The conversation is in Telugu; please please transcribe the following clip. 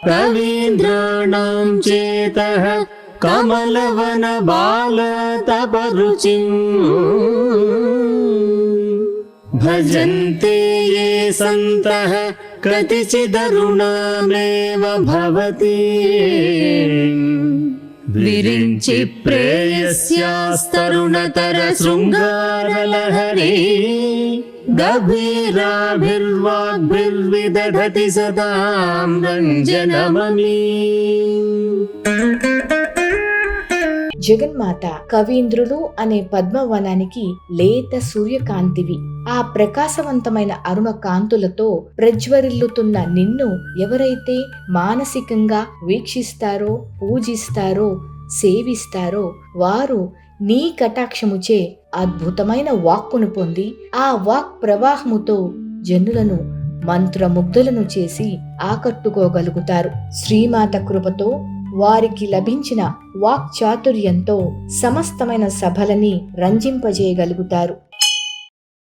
రవీంద్రాణం చేతః కమలవన బాలతపరుచిం భజంతే ఏ సంతః కతిచిదరుణామేవ భవతి విరించి ప్రేయస్యాస్తరుణతర శృంగారలహరీ గభీరాభిర్వాగ్భిర్విదధతి సదాం రంజనమణి. జగన్మాత కవీంద్రులు అనే పద్మవనానికి లేత సూర్యకాంతివి. ఆ ప్రకాశవంతమైన అరుణ కాంతులతో ప్రజ్వరిల్లుతున్న నిన్ను ఎవరైతే మానసికంగా వీక్షిస్తారో, పూజిస్తారో, సేవిస్తారో వారు నీ కటాక్షముచే అద్భుతమైన వాక్కును పొంది ఆ వాక్ ప్రవాహముతో జనులను మంత్రముగ్ధులను చేసి ఆకట్టుకోగలుగుతారు. శ్రీమాత కృపతో వారికి లభించిన వాక్చాతుర్యంతో సమస్తమైన సభలని రంజింపజేయగలుగుతారు.